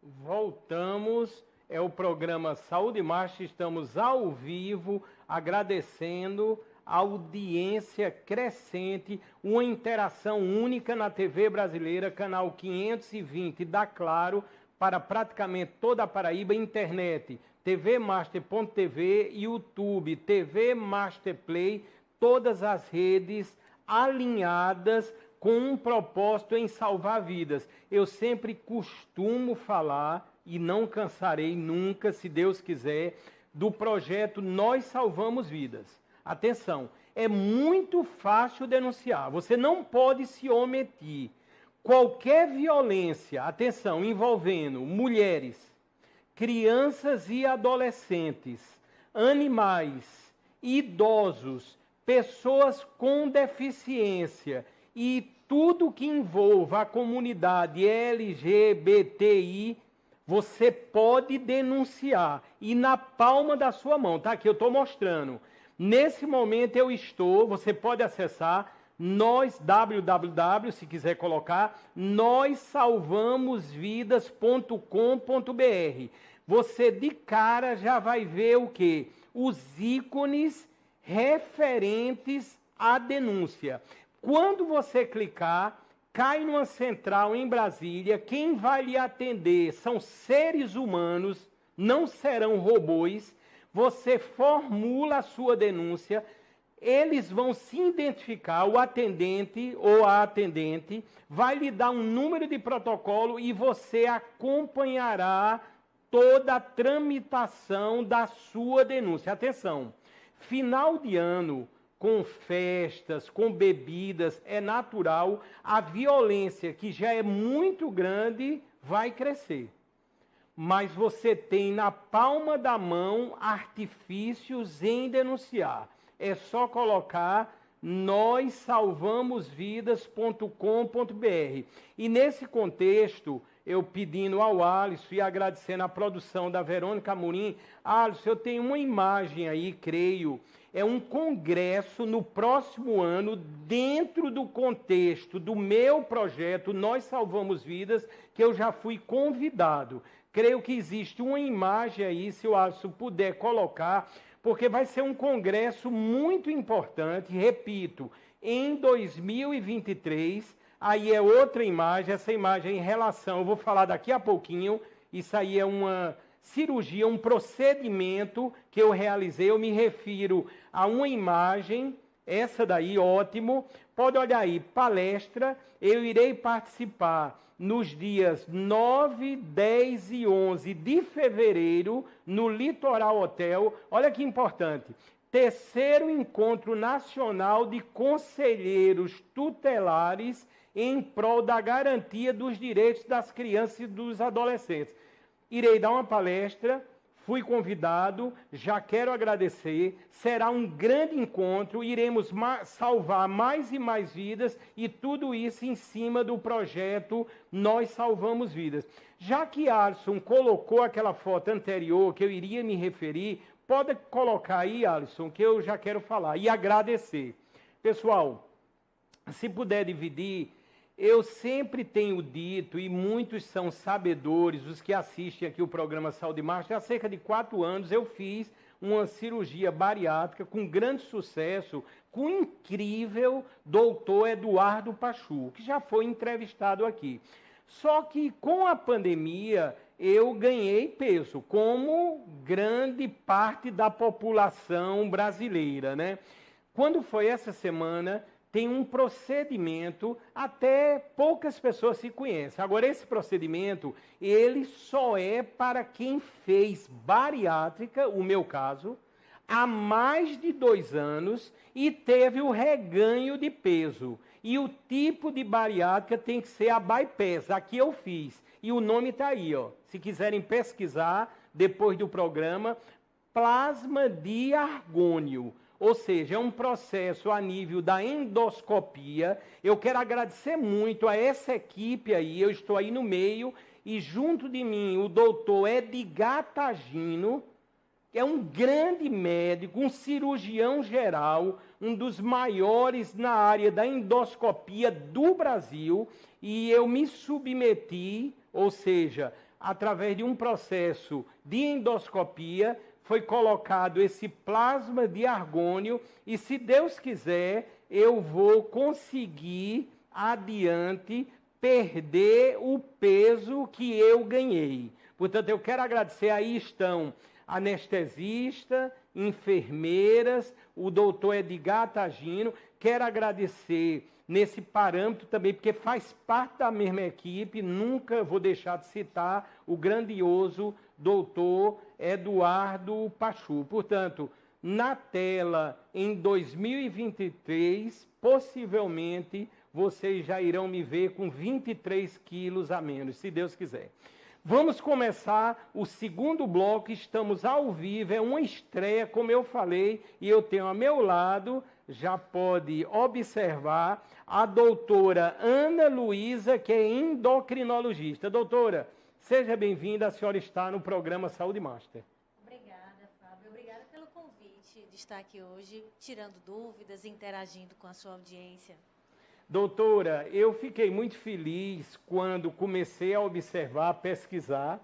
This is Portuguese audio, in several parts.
Voltamos, é o programa Saúde e Marcha, estamos ao vivo, agradecendo a audiência crescente, uma interação única na TV brasileira, canal 520 da Claro, para praticamente toda a Paraíba, internet, tvmaster.tv, YouTube, TV Master Play, todas as redes alinhadas com um propósito em salvar vidas. Eu sempre costumo falar, e não cansarei nunca, se Deus quiser, do projeto Nós Salvamos Vidas. Atenção, é muito fácil denunciar, você não pode se omitir. Qualquer violência, atenção, envolvendo mulheres, crianças e adolescentes, animais, idosos, pessoas com deficiência e tudo que envolva a comunidade LGBTI, você pode denunciar. E na palma da sua mão, tá aqui, eu estou mostrando. Nesse momento eu estou, você pode acessar, www, se quiser colocar, nós-salvamos-vidas.com.br. Você de cara já vai ver o quê? Os ícones referentes à denúncia. Quando você clicar, cai numa central em Brasília, quem vai lhe atender são seres humanos, não serão robôs. Você formula a sua denúncia, eles vão se identificar, o atendente ou a atendente vai lhe dar um número de protocolo e você acompanhará toda a tramitação da sua denúncia. Atenção, final de ano, com festas, com bebidas, é natural, a violência, que já é muito grande, vai crescer. Mas você tem na palma da mão artifícios em denunciar. É só colocar nós-salvamos-vidas.com.br. E nesse contexto, eu pedindo ao Alisson e agradecendo a produção da Verônica Amorim, Alisson, eu tenho uma imagem aí, creio, é um congresso no próximo ano, dentro do contexto do meu projeto Nós Salvamos Vidas, que eu já fui convidado. Creio que existe uma imagem aí, se o Alisson puder colocar, porque vai ser um congresso muito importante, repito, em 2023, aí é outra imagem, essa imagem em relação, eu vou falar daqui a pouquinho, isso aí é uma cirurgia, um procedimento que eu realizei, eu me refiro a uma imagem, essa daí, ótimo, pode olhar aí, palestra, eu irei participar nos dias 9, 10 e 11 de fevereiro, no Litoral Hotel, olha que importante, terceiro encontro nacional de conselheiros tutelares em prol da garantia dos direitos das crianças e dos adolescentes. Irei dar uma palestra, fui convidado, já quero agradecer, será um grande encontro, iremos salvar mais e mais vidas e tudo isso em cima do projeto Nós Salvamos Vidas. Já que Alisson colocou aquela foto anterior que eu iria me referir, pode colocar aí, Alisson, que eu já quero falar e agradecer. Pessoal, se puder dividir, eu sempre tenho dito, e muitos são sabedores, os que assistem aqui o programa Saúde e Marcha, há cerca de 4 anos eu fiz uma cirurgia bariátrica com grande sucesso, com o incrível doutor Eduardo Pachu, que já foi entrevistado aqui. Só que com a pandemia eu ganhei peso, como grande parte da população brasileira, né? Quando foi essa semana, tem um procedimento, até poucas pessoas se conhecem. Agora, esse procedimento, ele só é para quem fez bariátrica, o meu caso, há mais de 2 anos e teve o reganho de peso. E o tipo de bariátrica tem que ser a bypass. Aqui eu fiz. E o nome está aí, ó. Se quiserem pesquisar, depois do programa, plasma de argônio. Ou seja, é um processo a nível da endoscopia. Eu quero agradecer muito a essa equipe aí, eu estou aí no meio, e junto de mim o doutor Edgar Tagino, é um grande médico, um cirurgião geral, um dos maiores na área da endoscopia do Brasil, e eu me submeti, ou seja, através de um processo de endoscopia, foi colocado esse plasma de argônio, e se Deus quiser, eu vou conseguir adiante perder o peso que eu ganhei. Portanto, eu quero agradecer, aí estão anestesista, enfermeiras, o doutor Edgar Tagino. Quero agradecer nesse parâmetro também, porque faz parte da mesma equipe, nunca vou deixar de citar o grandioso doutor Eduardo Pachu. Portanto, na tela, em 2023, possivelmente, vocês já irão me ver com 23 quilos a menos, se Deus quiser. Vamos começar o segundo bloco, estamos ao vivo, é uma estreia, como eu falei, e eu tenho ao meu lado, já pode observar, a doutora Ana Luísa, que é endocrinologista. Doutora, seja bem-vinda, a senhora está no programa Saúde Master. Obrigada, Fábio, obrigada pelo convite de estar aqui hoje, tirando dúvidas, interagindo com a sua audiência. Doutora, eu fiquei muito feliz quando comecei a observar, a pesquisar,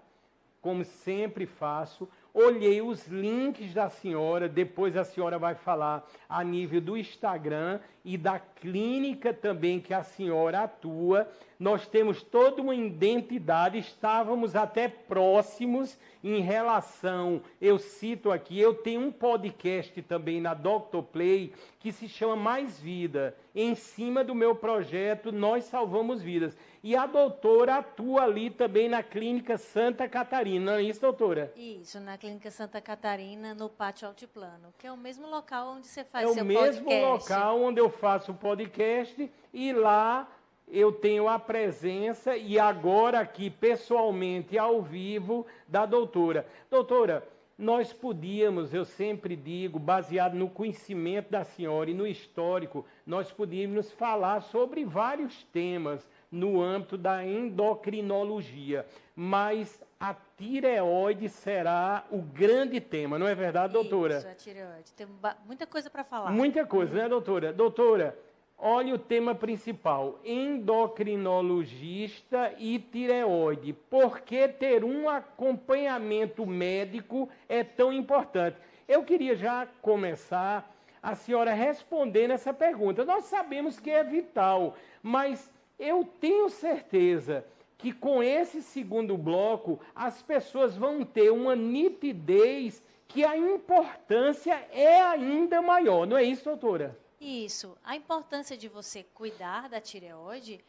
como sempre faço. Olhei os links da senhora, depois a senhora vai falar a nível do Instagram e da clínica também que a senhora atua. Nós temos toda uma identidade, estávamos até próximos em relação, eu cito aqui, eu tenho um podcast também na Dr. Play que se chama Mais Vida, em cima do meu projeto Nós Salvamos Vidas. E a doutora atua ali também na Clínica Santa Catarina, não é isso, doutora? Isso, na Clínica Santa Catarina, no Pátio Altiplano, que é o mesmo local onde você faz seu podcast. É o mesmo podcast. local onde eu faço o podcast, e lá eu tenho a presença, e agora aqui pessoalmente, ao vivo, da doutora. Doutora, nós podíamos, eu sempre digo, baseado no conhecimento da senhora e no histórico, nós podíamos falar sobre vários temas no âmbito da endocrinologia, mas a tireoide será o grande tema, não é verdade, doutora? Isso, a tireoide. Tem muita coisa para falar. Muita coisa, né, doutora? Doutora, olha o tema principal, endocrinologista e tireoide. Por que ter um acompanhamento médico é tão importante? Eu queria já começar a senhora respondendo essa pergunta. Nós sabemos que é vital, mas eu tenho certeza que com esse segundo bloco as pessoas vão ter uma nitidez que a importância é ainda maior. Não é isso, doutora? Isso. A importância de você cuidar da tireoide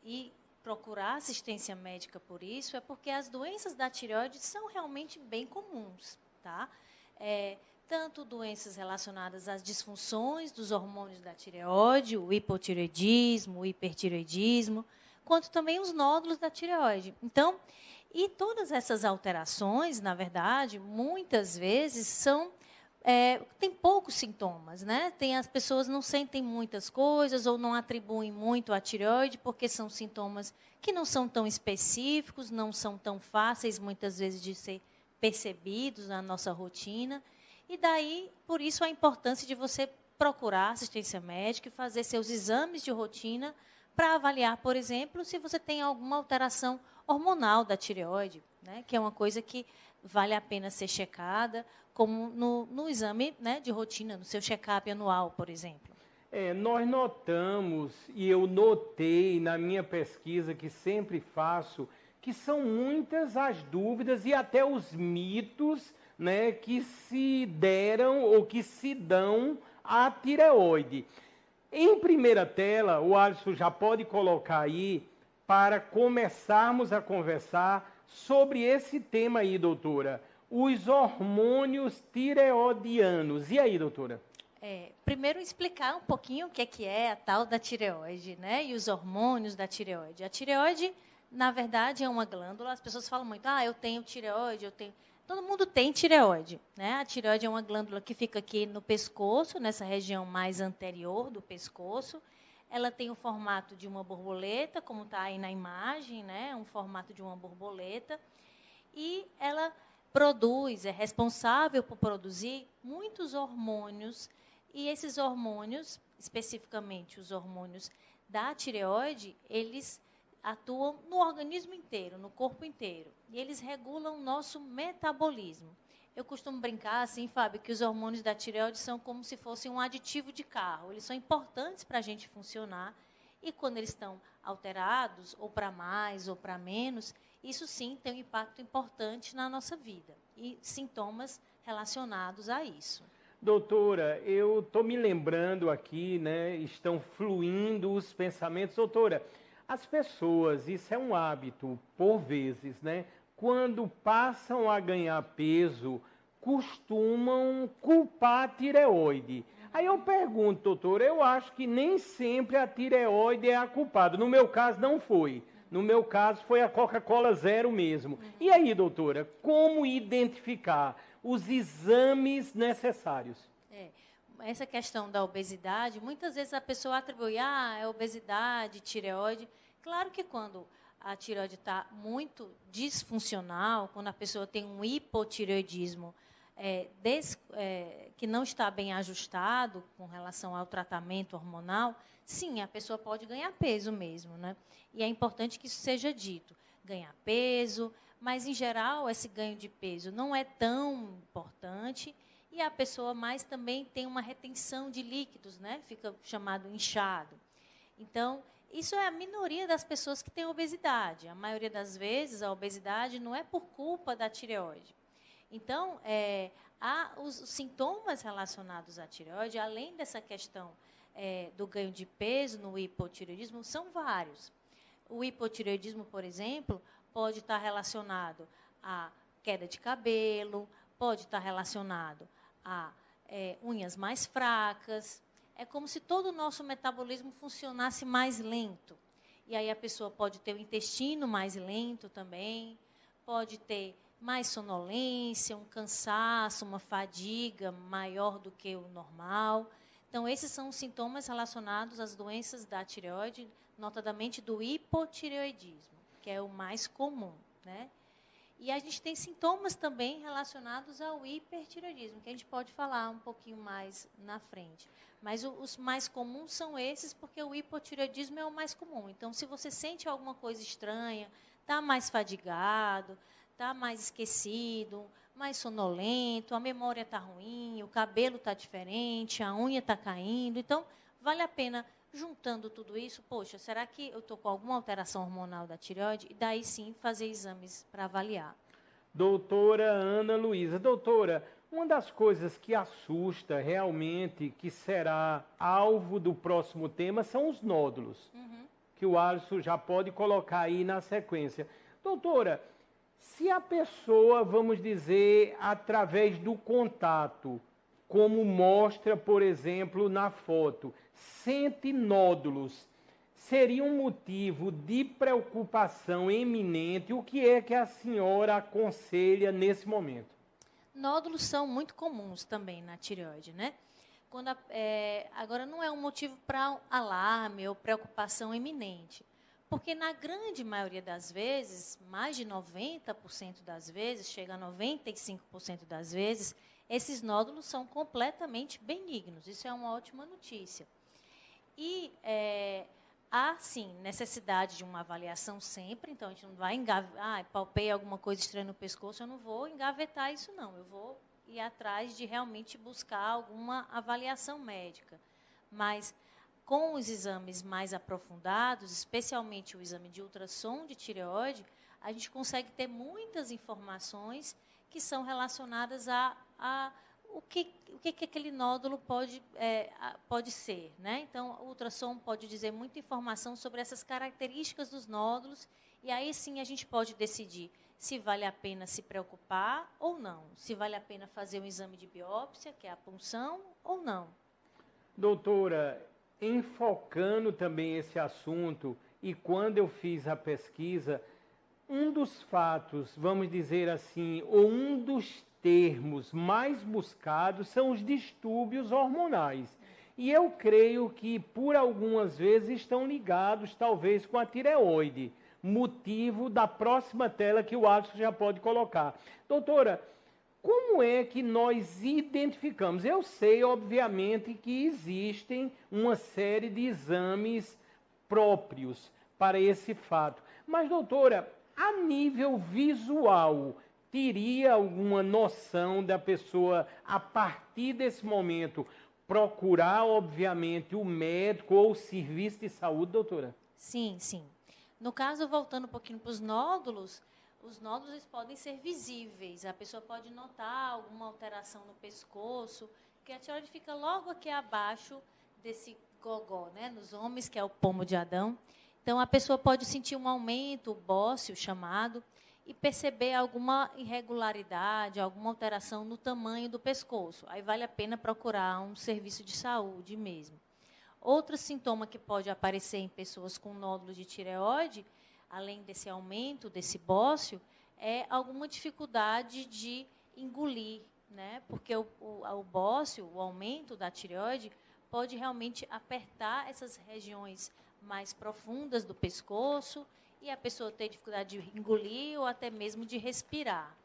e procurar assistência médica por isso é porque as doenças da tireoide são realmente bem comuns, tá? Tanto doenças relacionadas às disfunções dos hormônios da tireoide, o hipotireoidismo, o hipertireoidismo, quanto também os nódulos da tireoide. Então, e todas essas alterações, na verdade, muitas vezes tem poucos sintomas, né? As pessoas não sentem muitas coisas ou não atribuem muito à tireoide porque são sintomas que não são tão específicos, não são tão fáceis, muitas vezes, de ser percebidos na nossa rotina. E daí, por isso, a importância de você procurar assistência médica e fazer seus exames de rotina para avaliar, por exemplo, se você tem alguma alteração hormonal da tireoide, né? Que é uma coisa que vale a pena ser checada, como no exame, né, de rotina, no seu check-up anual, por exemplo. Nós notamos, e eu notei na minha pesquisa que sempre faço, que são muitas as dúvidas e até os mitos, né, que se deram ou que se dão à tireoide. Em primeira tela, o Alisson já pode colocar aí, para começarmos a conversar sobre esse tema aí, doutora. Os hormônios tireoidianos. E aí, doutora? Primeiro explicar um pouquinho o que é a tal da tireoide, né? E os hormônios da tireoide. A tireoide, na verdade, é uma glândula. As pessoas falam muito, eu tenho tireoide, eu tenho... Todo mundo tem tireoide, né? A tireoide é uma glândula que fica aqui no pescoço, nessa região mais anterior do pescoço. Ela tem o formato de uma borboleta, como está aí na imagem, né? Um formato de uma borboleta. E ela produz, é responsável por produzir muitos hormônios, e esses hormônios, especificamente os hormônios da tireoide, eles atuam no organismo inteiro, no corpo inteiro, e eles regulam o nosso metabolismo. Eu costumo brincar assim, Fábio, que os hormônios da tireoide são como se fossem um aditivo de carro. Eles são importantes para a gente funcionar, e quando eles estão alterados, ou para mais ou para menos, isso sim tem um impacto importante na nossa vida e sintomas relacionados a isso. Doutora, eu estou me lembrando aqui, né, estão fluindo os pensamentos. Doutora, as pessoas, isso é um hábito, por vezes, né, quando passam a ganhar peso, costumam culpar a tireoide. Aí eu pergunto, doutora, eu acho que nem sempre a tireoide é a culpada. No meu caso, não foi. No meu caso, foi a Coca-Cola Zero mesmo. E aí, doutora, como identificar os exames necessários? Essa questão da obesidade, muitas vezes a pessoa atribui, é obesidade, tireoide. Claro que quando a tireoide está muito disfuncional, quando a pessoa tem um hipotireoidismo que não está bem ajustado com relação ao tratamento hormonal, sim, a pessoa pode ganhar peso mesmo, né? E é importante que isso seja dito. Ganhar peso, mas, em geral, esse ganho de peso não é tão importante, e a pessoa mais também tem uma retenção de líquidos, né? Fica chamado inchado. Então, isso é a minoria das pessoas que têm obesidade. A maioria das vezes, a obesidade não é por culpa da tireoide. Então, os sintomas relacionados à tireoide, além dessa questão do ganho de peso no hipotireoidismo, são vários. O hipotireoidismo, por exemplo, pode estar relacionado à queda de cabelo, pode estar relacionado a unhas mais fracas. É como se todo o nosso metabolismo funcionasse mais lento. E aí a pessoa pode ter o intestino mais lento também, pode ter mais sonolência, um cansaço, uma fadiga maior do que o normal. Então, esses são os sintomas relacionados às doenças da tireoide, notadamente do hipotireoidismo, que é o mais comum, né? E a gente tem sintomas também relacionados ao hipertireoidismo, que a gente pode falar um pouquinho mais na frente. Mas os mais comuns são esses, porque o hipotireoidismo é o mais comum. Então, se você sente alguma coisa estranha, está mais fadigado, está mais esquecido, mais sonolento, a memória está ruim, o cabelo está diferente, a unha está caindo. Então, vale a pena, juntando tudo isso, poxa, será que eu estou com alguma alteração hormonal da tireoide? E daí sim fazer exames para avaliar. Doutora Ana Luísa, doutora, uma das coisas que assusta realmente, que será alvo do próximo tema, são os nódulos, que o Alisson já pode colocar aí na sequência. Doutora, se a pessoa, vamos dizer, através do contato, como mostra, por exemplo, na foto, sente nódulos, seria um motivo de preocupação eminente? O que é que a senhora aconselha nesse momento? Nódulos são muito comuns também na tireoide, né? Agora, não é um motivo para alarme ou preocupação eminente, porque na grande maioria das vezes, mais de 90% das vezes, chega a 95% das vezes, esses nódulos são completamente benignos. Isso é uma ótima notícia. E há, sim, necessidade de uma avaliação sempre. Então, a gente não vai palpei alguma coisa estranha no pescoço, eu não vou engavetar isso, não. Eu vou ir atrás de realmente buscar alguma avaliação médica. Mas, com os exames mais aprofundados, especialmente o exame de ultrassom de tireoide, a gente consegue ter muitas informações que são relacionadas a o que aquele nódulo pode ser, né? Então, o ultrassom pode dizer muita informação sobre essas características dos nódulos, e aí sim a gente pode decidir se vale a pena se preocupar ou não, se vale a pena fazer um exame de biópsia, que é a punção, ou não. Doutora, enfocando também esse assunto, e quando eu fiz a pesquisa, um dos fatos, vamos dizer assim, ou um dos termos mais buscados são os distúrbios hormonais. E eu creio que, por algumas vezes, estão ligados, talvez, com a tireoide. motivo da próxima tela que o Alisson já pode colocar. Doutora, como é que nós identificamos? Eu sei, obviamente, que existem uma série de exames próprios para esse fato. Mas, doutora, a nível visual, teria alguma noção da pessoa, a partir desse momento, procurar, obviamente, o médico ou o serviço de saúde, doutora? Sim, sim. No caso, voltando um pouquinho para os nódulos eles podem ser visíveis. A pessoa pode notar alguma alteração no pescoço, que a tireoide fica logo aqui abaixo desse gogó, né, nos homens, que é o pomo de Adão. Então, a pessoa pode sentir um aumento bósseo, chamado, e perceber alguma irregularidade, alguma alteração no tamanho do pescoço. Aí vale a pena procurar um serviço de saúde mesmo. Outro sintoma que pode aparecer em pessoas com nódulo de tireoide, além desse aumento, desse bósseo, é alguma dificuldade de engolir, né? Porque o bósseo, o aumento da tireoide, pode realmente apertar essas regiões mais profundas do pescoço e a pessoa ter dificuldade de engolir ou até mesmo de respirar.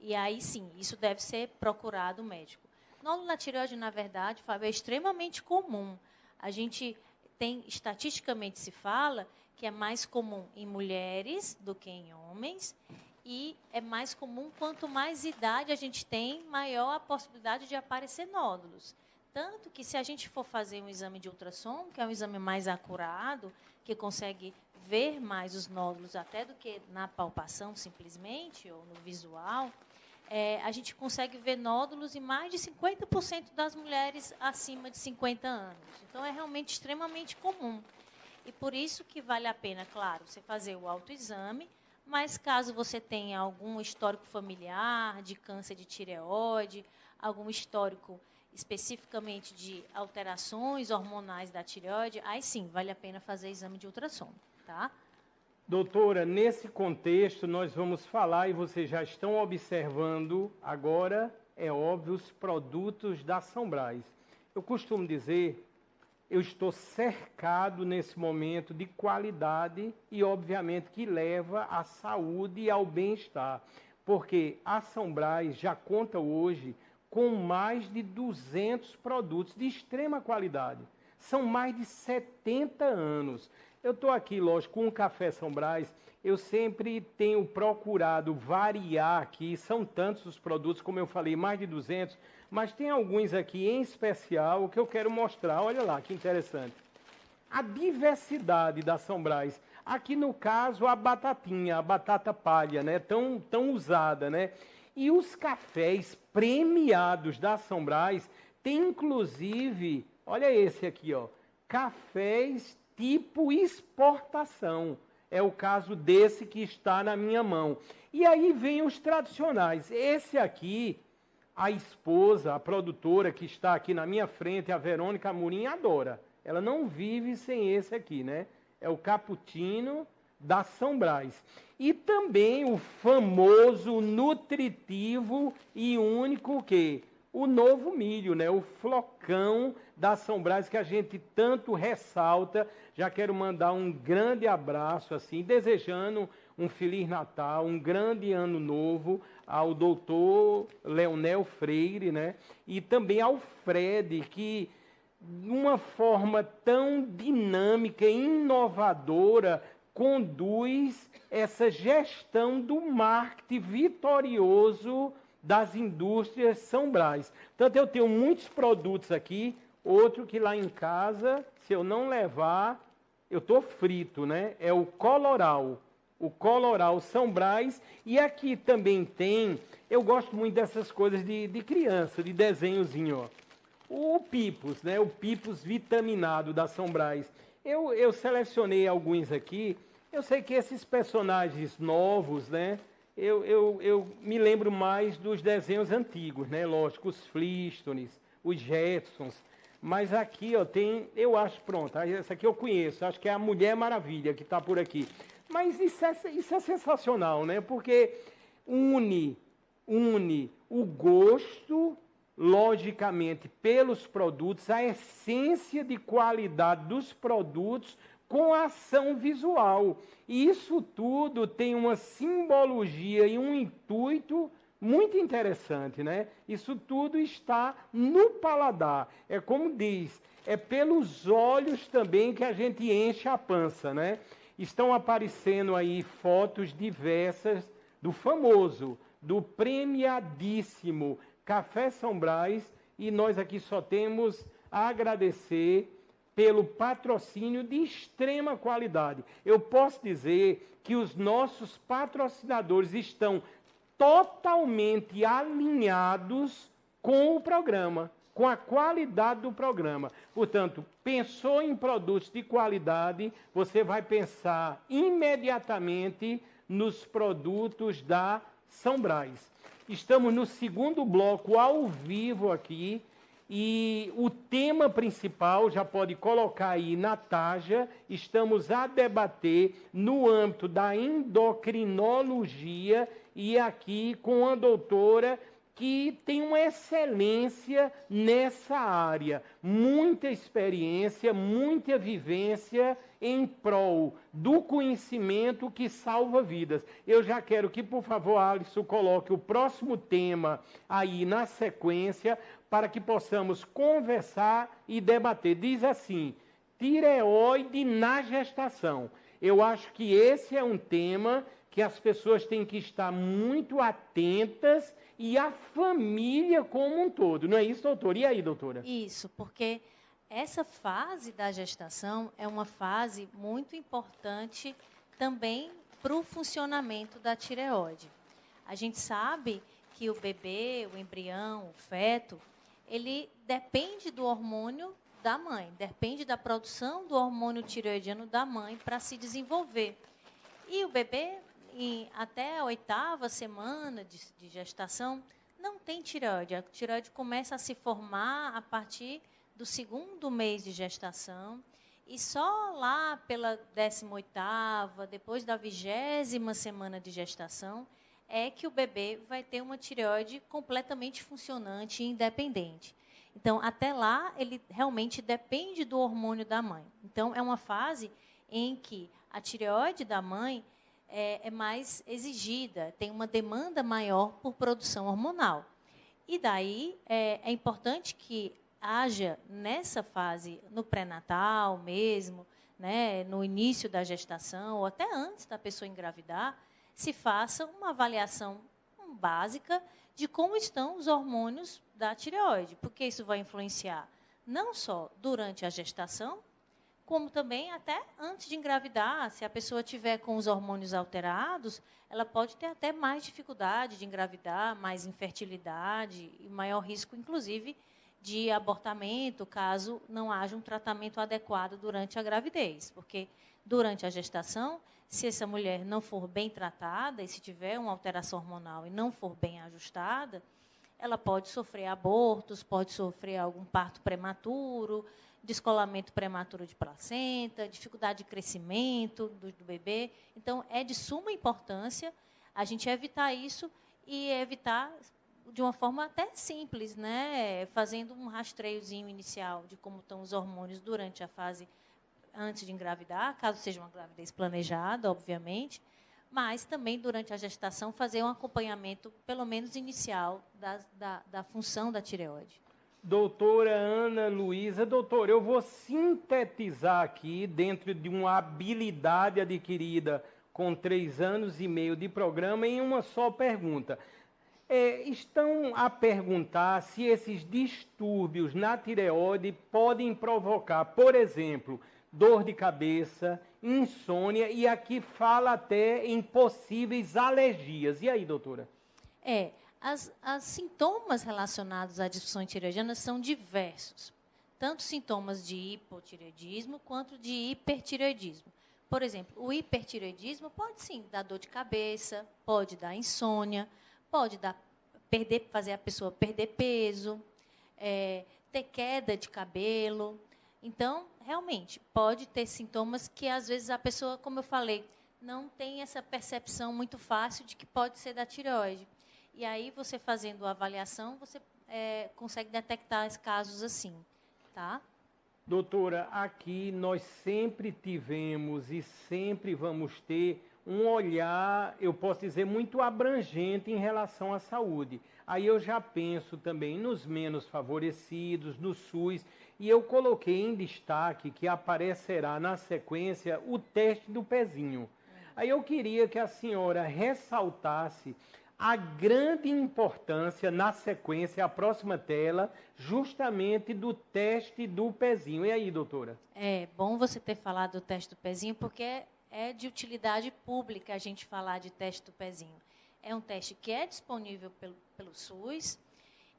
E aí, sim, isso deve ser procurado médico. Nódulo na tireoide, na verdade, Fábio, é extremamente comum. A gente tem, estatisticamente se fala, que é mais comum em mulheres do que em homens, e é mais comum quanto mais idade a gente tem, maior a possibilidade de aparecer nódulos. Tanto que se a gente for fazer um exame de ultrassom, que é um exame mais acurado, que consegue ver mais os nódulos até do que na palpação simplesmente, ou no visual, a gente consegue ver nódulos em mais de 50% das mulheres acima de 50 anos. Então, é realmente extremamente comum. E por isso que vale a pena, claro, você fazer o autoexame, mas caso você tenha algum histórico familiar de câncer de tireoide, algum histórico especificamente de alterações hormonais da tireoide, aí sim, vale a pena fazer exame de ultrassom, tá? Doutora, nesse contexto nós vamos falar, e vocês já estão observando agora, é óbvio, os produtos da São Brás. Eu costumo dizer, eu estou cercado nesse momento de qualidade e, obviamente, que leva à saúde e ao bem-estar. Porque a São Brás já conta hoje com mais de 200 produtos de extrema qualidade. São mais de 70 anos. Eu estou aqui, lógico, com o Café São Brás, eu sempre tenho procurado variar aqui, são tantos os produtos, como eu falei, mais de 200, mas tem alguns aqui em especial que eu quero mostrar. Olha lá, que interessante. A diversidade da São Brás. Aqui, no caso, a batatinha, a batata palha, né? Tão usada, né? E os cafés premiados da São Brás tem, inclusive, olha esse aqui, ó, cafés tipo exportação. É o caso desse que está na minha mão. E aí vem os tradicionais. Esse aqui, a esposa, a produtora que está aqui na minha frente, a Verônica Amorim, adora. Ela não vive sem esse aqui, né? É o cappuccino da São Brás. E também o famoso, nutritivo e único que o novo milho, né? O flocão da São Brás, que a gente tanto ressalta. Já quero mandar um grande abraço, assim, desejando um Feliz Natal, um grande ano novo ao doutor Leonel Freire, né? E também ao Fred, que de uma forma tão dinâmica e inovadora conduz essa gestão do marketing vitorioso das indústrias São Brás. Portanto, eu tenho muitos produtos aqui, outro que lá em casa, se eu não levar, eu estou frito, né? É o Coloral São Brás. E aqui também tem, eu gosto muito dessas coisas de criança, de desenhozinho, ó. O Pipos, né? O Pipos vitaminado da São Brás. Eu selecionei alguns aqui. Eu sei que esses personagens novos, né? Eu me lembro mais dos desenhos antigos, né? Lógico, os Flintstones, os Jetsons. Mas aqui, ó, tem, eu acho, pronto, essa aqui eu conheço, acho que é a Mulher Maravilha que está por aqui. Mas isso é sensacional, né? Porque une o gosto, logicamente, pelos produtos, a essência de qualidade dos produtos com ação visual. E isso tudo tem uma simbologia e um intuito muito interessante, né? Isso tudo está no paladar. É como diz, é pelos olhos também que a gente enche a pança, né? Estão aparecendo aí fotos diversas do famoso, do premiadíssimo Café São Brás, e nós aqui só temos a agradecer pelo patrocínio de extrema qualidade. Eu posso dizer que os nossos patrocinadores estão totalmente alinhados com o programa, com a qualidade do programa. Portanto, pensou em produtos de qualidade, você vai pensar imediatamente nos produtos da São Brás. Estamos no segundo bloco ao vivo aqui, e o tema principal, já pode colocar aí na tarja, estamos a debater no âmbito da endocrinologia, e aqui com a doutora que tem uma excelência nessa área, muita experiência, muita vivência em prol do conhecimento que salva vidas. Eu já quero que, por favor, Alisson, coloque o próximo tema aí na sequência, para que possamos conversar e debater. Diz assim, tireoide na gestação. Eu acho que esse é um tema que as pessoas têm que estar muito atentas, e a família como um todo. Não é isso, doutora? E aí, doutora? Isso, porque essa fase da gestação é uma fase muito importante também para o funcionamento da tireoide. A gente sabe que o bebê, o embrião, o feto, ele depende do hormônio da mãe, depende da produção do hormônio tireoidiano da mãe para se desenvolver. E o bebê, até a 8ª semana de gestação, não tem tireoide. A tireoide começa a se formar a partir do 2º mês de gestação, e só lá pela 18ª, depois da 20ª semana de gestação, é que o bebê vai ter uma tireoide completamente funcionante e independente. Então, até lá, ele realmente depende do hormônio da mãe. Então, é uma fase em que a tireoide da mãe é mais exigida, tem uma demanda maior por produção hormonal. E daí é importante que haja nessa fase, no pré-natal mesmo, né, no início da gestação, ou até antes da pessoa engravidar, se faça uma avaliação básica de como estão os hormônios da tireoide, porque isso vai influenciar não só durante a gestação, como também até antes de engravidar. Se a pessoa tiver com os hormônios alterados, ela pode ter até mais dificuldade de engravidar, mais infertilidade e maior risco, inclusive, de abortamento, caso não haja um tratamento adequado durante a gravidez. Porque durante a gestação, se essa mulher não for bem tratada, e se tiver uma alteração hormonal e não for bem ajustada, ela pode sofrer abortos, pode sofrer algum parto prematuro, descolamento prematuro de placenta, dificuldade de crescimento do bebê. Então, é de suma importância a gente evitar isso, e evitar de uma forma até simples, né? Fazendo um rastreiozinho inicial de como estão os hormônios durante a fase antes de engravidar, caso seja uma gravidez planejada, obviamente, mas também durante a gestação fazer um acompanhamento, pelo menos inicial, da função da tireoide. Doutora Ana Luísa, doutora, eu vou sintetizar aqui, dentro de uma habilidade adquirida com 3 anos e meio de programa, em uma só pergunta. Estão a perguntar se esses distúrbios na tireoide podem provocar, por exemplo, dor de cabeça, insônia, e aqui fala até em possíveis alergias. E aí, doutora? Os sintomas relacionados à disfunção tireoidiana são diversos, tanto sintomas de hipotireoidismo quanto de hipertireoidismo. Por exemplo, o hipertireoidismo pode sim dar dor de cabeça, pode dar insônia, pode fazer a pessoa perder peso, ter queda de cabelo. Então, realmente, pode ter sintomas que, às vezes, a pessoa, como eu falei, não tem essa percepção muito fácil de que pode ser da tireoide. E aí, você fazendo a avaliação, você consegue detectar os casos assim, tá? Doutora, aqui nós sempre tivemos e sempre vamos ter um olhar, eu posso dizer, muito abrangente em relação à saúde. Aí eu já penso também nos menos favorecidos, no SUS, e eu coloquei em destaque que aparecerá na sequência o teste do pezinho. Aí eu queria que a senhora ressaltasse a grande importância na sequência, a próxima tela, justamente do teste do pezinho. E aí, doutora? É bom você ter falado do teste do pezinho, porque é de utilidade pública a gente falar de teste do pezinho. É um teste que é disponível pelo SUS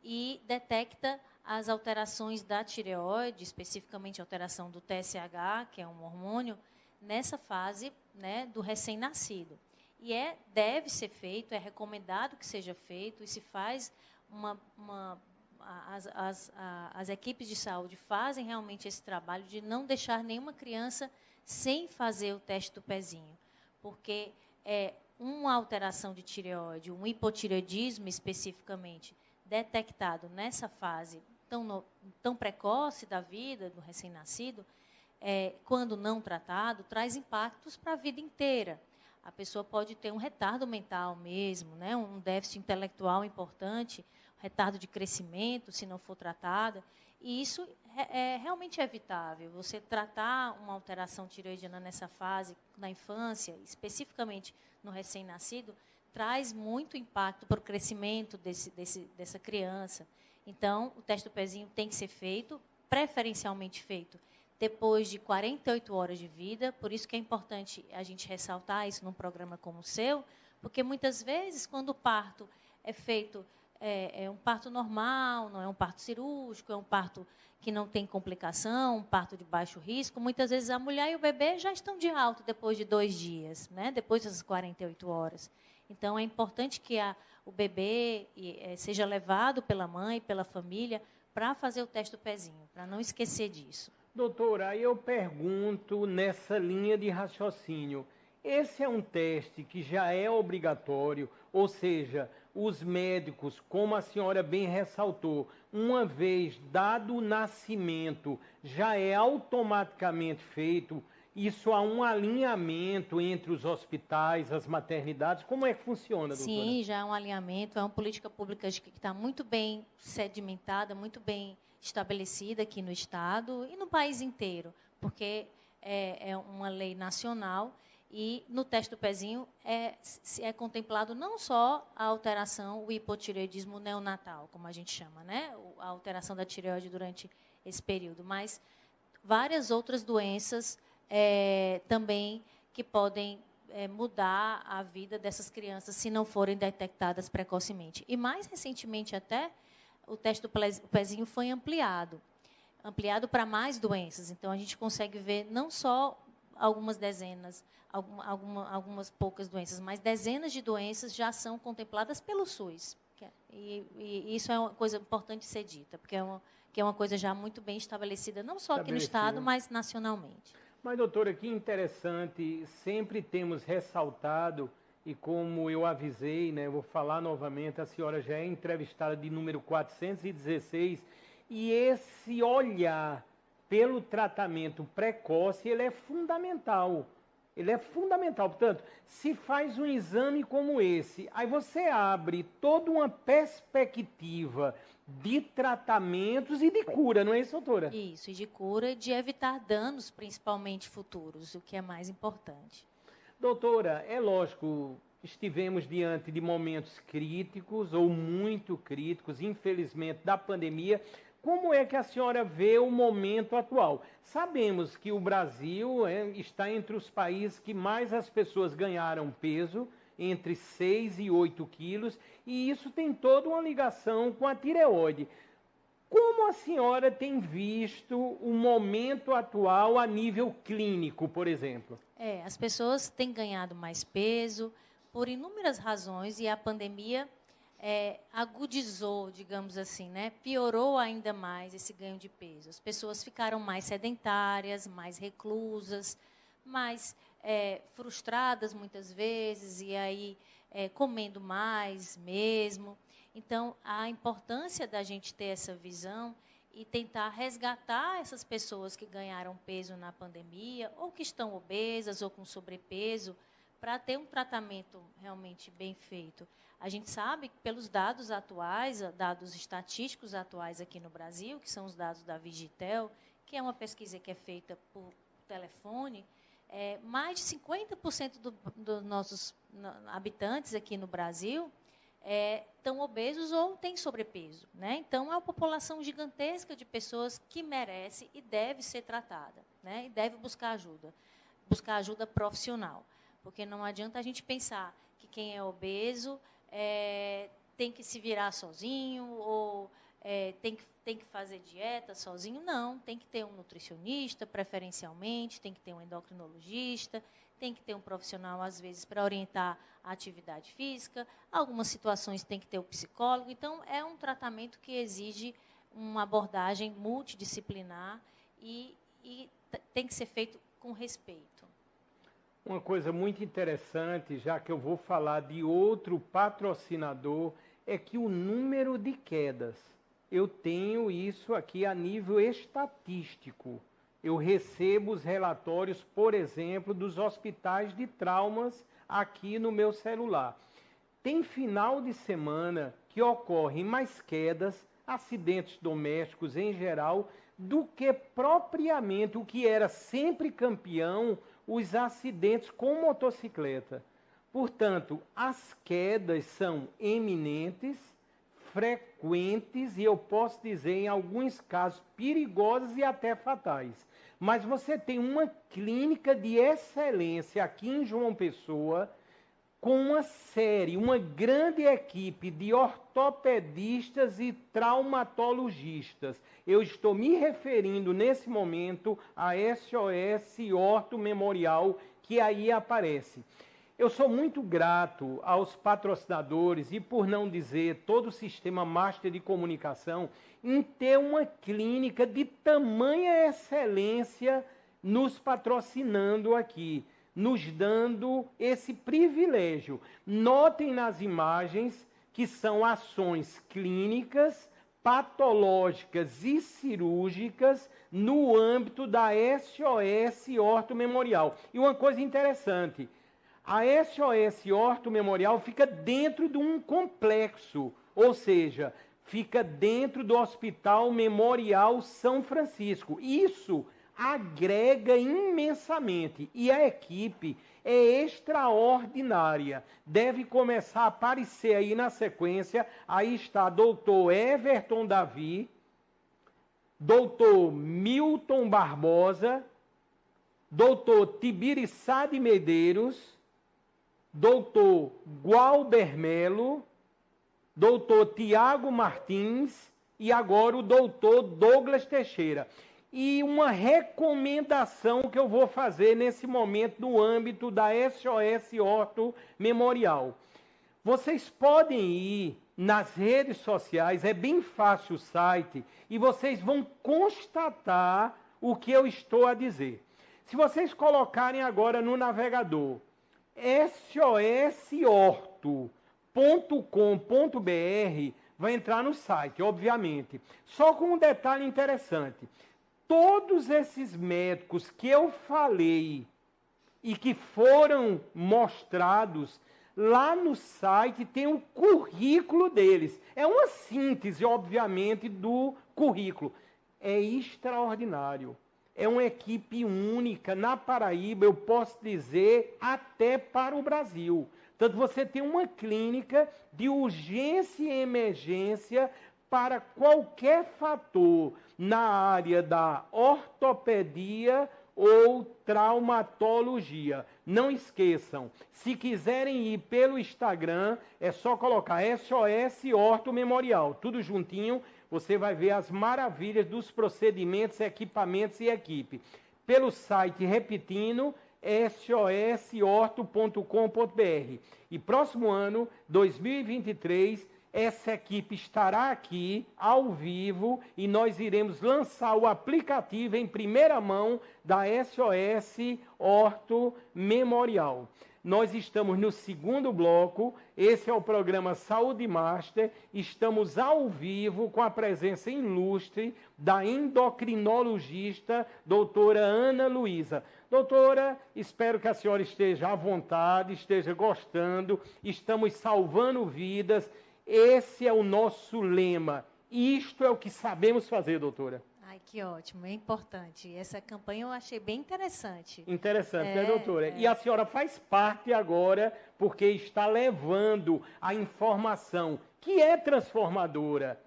e detecta as alterações da tireoide, especificamente a alteração do TSH, que é um hormônio, nessa fase, né, do recém-nascido. E deve ser feito, é recomendado que seja feito, e se faz as equipes de saúde fazem realmente esse trabalho de não deixar nenhuma criança sem fazer o teste do pezinho, porque uma alteração de tireoide, um hipotireoidismo especificamente, detectado nessa fase tão precoce da vida do recém-nascido, quando não tratado, traz impactos para a vida inteira. A pessoa pode ter um retardo mental mesmo, né, um déficit intelectual importante, retardo de crescimento, se não for tratada. E isso é realmente evitável. Você tratar uma alteração tireoidiana nessa fase, na infância, especificamente no recém-nascido, traz muito impacto para o crescimento dessa criança. Então, o teste do pezinho tem que ser feito, preferencialmente feito depois de 48 horas de vida. Por isso que é importante a gente ressaltar isso num programa como o seu, porque muitas vezes, quando o parto é feito, é um parto normal, não é um parto cirúrgico, é um parto que não tem complicação, um parto de baixo risco, muitas vezes a mulher e o bebê já estão de alta depois de 2 dias, né? Depois dessas 48 horas. Então, é importante que o bebê seja levado pela mãe, pela família, para fazer o teste do pezinho, para não esquecer disso. Doutora, aí eu pergunto nessa linha de raciocínio, esse é um teste que já é obrigatório, ou seja, os médicos, como a senhora bem ressaltou, uma vez dado o nascimento, já é automaticamente feito, isso há um alinhamento entre os hospitais, as maternidades, como é que funciona, doutora? Sim, já é um alinhamento, é uma política pública que está muito bem sedimentada, muito bem estabelecida aqui no Estado e no país inteiro, porque é uma lei nacional e no teste do pezinho é contemplado não só a alteração, o hipotireoidismo neonatal, como a gente chama, né? A alteração da tireoide durante esse período, mas várias outras doenças também que podem mudar a vida dessas crianças se não forem detectadas precocemente. E mais recentemente até, o teste do pezinho foi ampliado para mais doenças. Então, a gente consegue ver não só algumas dezenas, algumas poucas doenças, mas dezenas de doenças já são contempladas pelo SUS. E isso é uma coisa importante de ser dita, porque é uma coisa já muito bem estabelecida, não só aqui no Estado, mas nacionalmente. Mas, doutora, que interessante, sempre temos ressaltado, e como eu avisei, né, vou falar novamente, a senhora já é entrevistada de número 416, e esse olhar pelo tratamento precoce, ele é fundamental. Ele é fundamental. Portanto, se faz um exame como esse, aí você abre toda uma perspectiva de tratamentos e de cura, não é isso, doutora? Isso, e de cura e de evitar danos, principalmente futuros, o que é mais importante. Doutora, é lógico, estivemos diante de momentos críticos ou muito críticos, infelizmente, da pandemia. Como é que a senhora vê o momento atual? Sabemos que o Brasil está entre os países que mais as pessoas ganharam peso, entre 6 e 8 quilos, e isso tem toda uma ligação com a tireoide. Como a senhora tem visto o momento atual a nível clínico, por exemplo? As pessoas têm ganhado mais peso por inúmeras razões e a pandemia agudizou, digamos assim, né? Piorou ainda mais esse ganho de peso. As pessoas ficaram mais sedentárias, mais reclusas, mais frustradas muitas vezes e aí comendo mais mesmo. Então, a importância da gente ter essa visão e tentar resgatar essas pessoas que ganharam peso na pandemia, ou que estão obesas ou com sobrepeso, para ter um tratamento realmente bem feito. A gente sabe que pelos dados atuais, dados estatísticos atuais aqui no Brasil, que são os dados da Vigitel, que é uma pesquisa que é feita por telefone, mais de 50% dos nossos habitantes aqui no Brasil estão obesos ou têm sobrepeso, né? Então, é uma população gigantesca de pessoas que merece e deve ser tratada, né? E deve buscar ajuda profissional. Porque não adianta a gente pensar que quem é obeso tem que se virar sozinho ou tem que fazer dieta sozinho. Não, tem que ter um nutricionista, preferencialmente, tem que ter um endocrinologista, tem que ter um profissional, às vezes, para orientar a atividade física. Algumas situações tem que ter o psicólogo. Então, é um tratamento que exige uma abordagem multidisciplinar e tem que ser feito com respeito. Uma coisa muito interessante, já que eu vou falar de outro patrocinador, é que o número de quedas, eu tenho isso aqui a nível estatístico. Eu recebo os relatórios, por exemplo, dos hospitais de traumas aqui no meu celular. Tem final de semana que ocorrem mais quedas, acidentes domésticos em geral, do que propriamente o que era sempre campeão, os acidentes com motocicleta. Portanto, as quedas são eminentes, frequentes e eu posso dizer, em alguns casos, perigosas e até fatais. Mas você tem uma clínica de excelência aqui em João Pessoa, com uma grande equipe de ortopedistas e traumatologistas. Eu estou me referindo nesse momento a SOS Orto Memorial, que aí aparece. Eu sou muito grato aos patrocinadores e, por não dizer, todo o sistema Master de Comunicação em ter uma clínica de tamanha excelência nos patrocinando aqui, nos dando esse privilégio. Notem nas imagens que são ações clínicas, patológicas e cirúrgicas no âmbito da SOS Orto Memorial. E uma coisa interessante, a SOS Orto Memorial fica dentro de um complexo, ou seja, fica dentro do Hospital Memorial São Francisco. Isso agrega imensamente e a equipe é extraordinária. Deve começar a aparecer aí na sequência. Aí está doutor Everton Davi, doutor Milton Barbosa, doutor Tibiriçá de Medeiros, doutor Gualber Melo, doutor Tiago Martins e agora o doutor Douglas Teixeira. E uma recomendação que eu vou fazer nesse momento no âmbito da SOS Orto Memorial. Vocês podem ir nas redes sociais, é bem fácil o site, e vocês vão constatar o que eu estou a dizer. Se vocês colocarem agora no navegador sosorto.com.br, vai entrar no site, obviamente. Só com um detalhe interessante. Todos esses médicos que eu falei e que foram mostrados lá no site, tem o currículo deles. É uma síntese, obviamente, do currículo. É extraordinário. É uma equipe única. Na Paraíba, eu posso dizer, até para o Brasil. Portanto, você tem uma clínica de urgência e emergência para qualquer fator na área da ortopedia ou traumatologia. Não esqueçam, se quiserem ir pelo Instagram, é só colocar SOS Orto Memorial. Tudo juntinho, você vai ver as maravilhas dos procedimentos, equipamentos e equipe. Pelo site, repetindo, sosorto.com.br. E próximo ano, 2023, essa equipe estará aqui, ao vivo, e nós iremos lançar o aplicativo em primeira mão da SOS Orto Memorial. Nós estamos no segundo bloco, esse é o programa Saúde Master, estamos ao vivo com a presença ilustre da endocrinologista doutora Ana Luísa. Doutora, espero que a senhora esteja à vontade, esteja gostando, estamos salvando vidas, esse é o nosso lema, isto é o que sabemos fazer, doutora. Ai, que ótimo, é importante. Essa campanha eu achei bem interessante. Interessante, né, doutora? E a senhora faz parte agora, porque está levando a informação que é transformadora,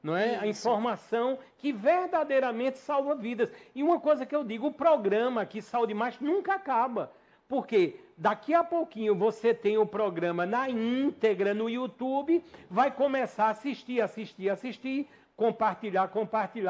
não é? Isso. A informação que verdadeiramente salva vidas. E uma coisa que eu digo, o programa aqui, Saúde Mais, nunca acaba. Porque daqui a pouquinho você tem o programa na íntegra no YouTube, vai começar a assistir, compartilhar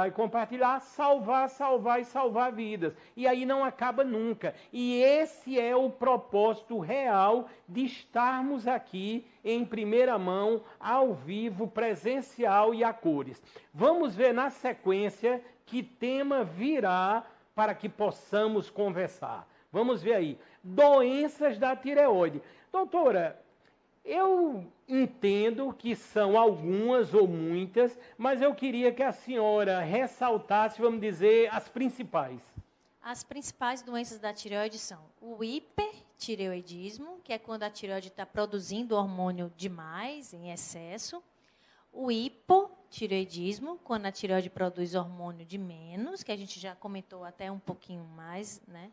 e compartilhar, salvar vidas. E aí não acaba nunca. E esse é o propósito real de estarmos aqui em primeira mão, ao vivo, presencial e a cores. Vamos ver na sequência que tema virá para que possamos conversar. Vamos ver aí. Doenças da tireoide. Doutora, eu entendo que são algumas ou muitas, mas eu queria que a senhora ressaltasse, vamos dizer, as principais. As principais doenças da tireoide são o hipertireoidismo, que é quando a tireoide está produzindo hormônio demais, em excesso. O hipotireoidismo, quando a tireoide produz hormônio de menos, que a gente já comentou até um pouquinho mais, né?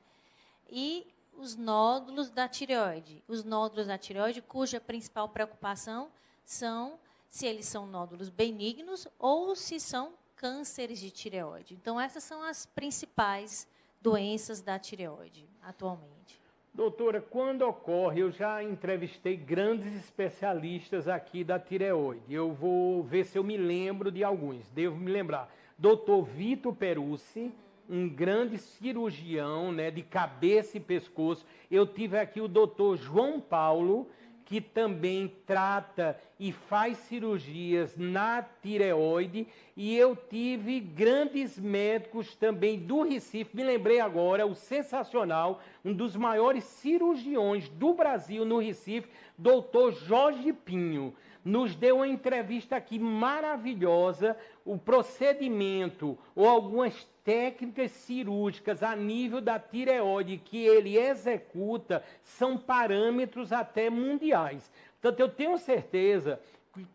E os nódulos da tireoide. Os nódulos da tireoide, cuja principal preocupação são se eles são nódulos benignos ou se são cânceres de tireoide. Então, essas são as principais doenças da tireoide atualmente. Doutora, quando ocorre, eu já entrevistei grandes especialistas aqui da tireoide. Eu vou ver se eu me lembro de alguns. Devo me lembrar. Doutor Vitor Perucci, um grande cirurgião, né, de cabeça e pescoço. Eu tive aqui o doutor João Paulo, que também trata e faz cirurgias na tireoide. E eu tive grandes médicos também do Recife, me lembrei agora, o sensacional, um dos maiores cirurgiões do Brasil no Recife, doutor Jorge Pinho. Nos deu uma entrevista aqui maravilhosa, o procedimento ou algumas técnicas cirúrgicas a nível da tireoide que ele executa são parâmetros até mundiais. Portanto, eu tenho certeza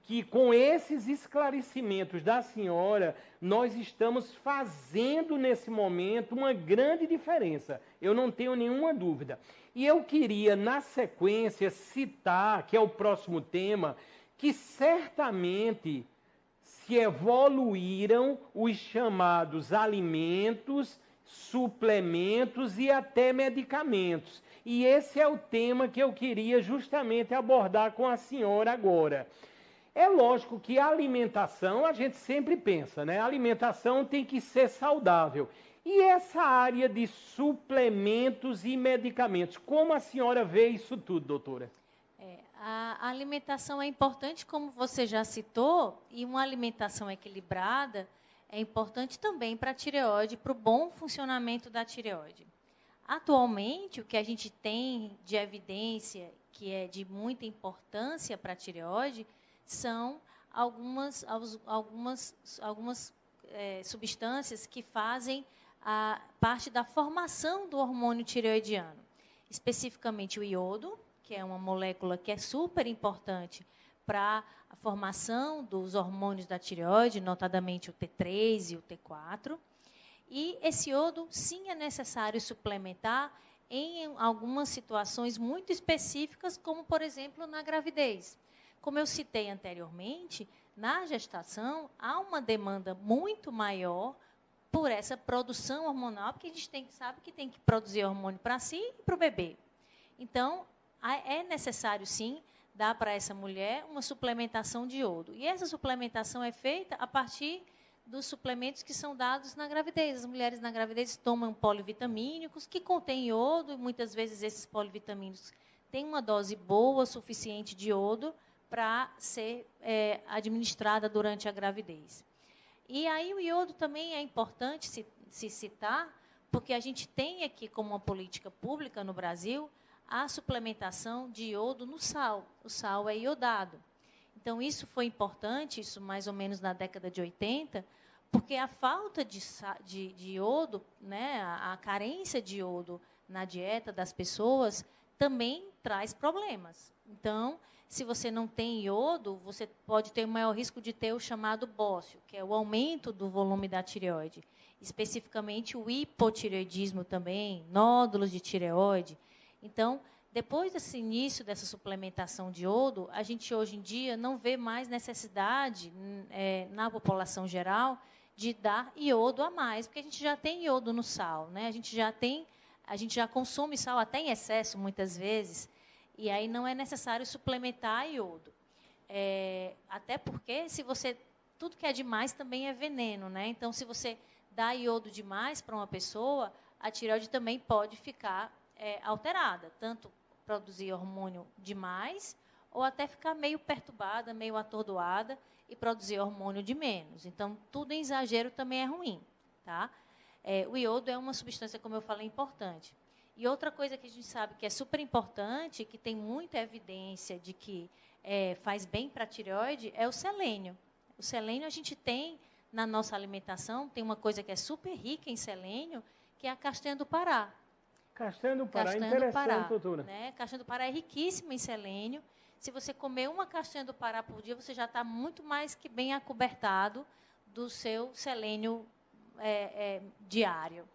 que com esses esclarecimentos da senhora, nós estamos fazendo nesse momento uma grande diferença. Eu não tenho nenhuma dúvida. E eu queria, na sequência, citar, que é o próximo tema, que certamente se evoluíram os chamados alimentos, suplementos e até medicamentos. E esse é o tema que eu queria justamente abordar com a senhora agora. É lógico que a alimentação, a gente sempre pensa, né? A alimentação tem que ser saudável. E essa área de suplementos e medicamentos, como a senhora vê isso tudo, doutora? A alimentação é importante, como você já citou, e uma alimentação equilibrada é importante também para a tireoide, para o bom funcionamento da tireoide. Atualmente, o que a gente tem de evidência que é de muita importância para a tireoide são algumas substâncias que fazem parte da formação do hormônio tireoidiano, especificamente o iodo, que é uma molécula que é super importante para a formação dos hormônios da tireoide, notadamente o T3 e o T4. E esse iodo, sim, é necessário suplementar em algumas situações muito específicas, como, por exemplo, na gravidez. Como eu citei anteriormente, na gestação há uma demanda muito maior por essa produção hormonal, porque a gente sabe que tem que produzir hormônio para si e para o bebê. Então, é necessário, sim, dar para essa mulher uma suplementação de iodo. E essa suplementação é feita a partir dos suplementos que são dados na gravidez. As mulheres na gravidez tomam polivitamínicos que contêm iodo, e muitas vezes esses polivitamínicos têm uma dose boa, suficiente de iodo, para ser administrada durante a gravidez. E aí o iodo também é importante se citar, porque a gente tem aqui como uma política pública no Brasil a suplementação de iodo no sal. O sal é iodado. Então, isso foi importante, isso mais ou menos na década de 80, porque a falta de iodo, né, a carência de iodo na dieta das pessoas também traz problemas. Então, se você não tem iodo, você pode ter o maior risco de ter o chamado bócio, que é o aumento do volume da tireoide. Especificamente o hipotireoidismo também, nódulos de tireoide. Então, depois desse início dessa suplementação de iodo, a gente hoje em dia não vê mais necessidade na população geral de dar iodo a mais, porque a gente já tem iodo no sal, né? A gente já consome sal até em excesso muitas vezes, e aí não é necessário suplementar iodo. Até porque tudo que é demais também é veneno, né? Então, se você dá iodo demais para uma pessoa, a tireoide também pode ficar alterada, tanto produzir hormônio demais, ou até ficar meio perturbada, meio atordoada, e produzir hormônio de menos. Então, tudo em exagero também é ruim. Tá? O iodo é uma substância, como eu falei, importante. E outra coisa que a gente sabe que é super importante, que tem muita evidência de que faz bem para a tireoide, é o selênio. O selênio a gente tem na nossa alimentação, tem uma coisa que é super rica em selênio, que é a castanha do Pará. Castanha do Pará, interessante, doutora. Né? Castanha do Pará é riquíssima em selênio. Se você comer uma castanha do Pará por dia, você já está muito mais que bem acobertado do seu selênio diário.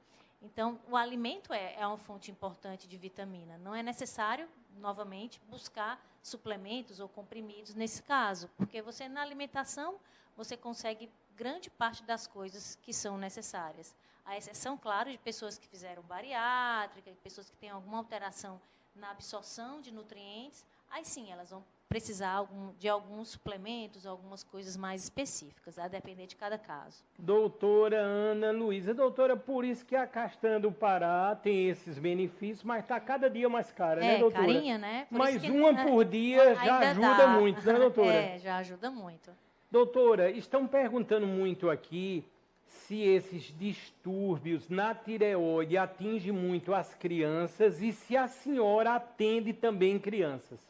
Então, o alimento é uma fonte importante de vitamina. Não é necessário, novamente, buscar suplementos ou comprimidos nesse caso, porque você, na alimentação, você consegue grande parte das coisas que são necessárias. A exceção, claro, de pessoas que fizeram bariátrica, pessoas que têm alguma alteração na absorção de nutrientes, aí sim, elas vão precisar de alguns suplementos, algumas coisas mais específicas, a depender de cada caso. Doutora Ana Luísa, doutora, por isso que a castanha do Pará tem esses benefícios, mas está cada dia mais cara, né, doutora? Carinha, né? Mas uma por dia já ajuda muito, né, doutora? Já ajuda muito. Doutora, estão perguntando muito aqui se esses distúrbios na tireoide atingem muito as crianças e se a senhora atende também crianças.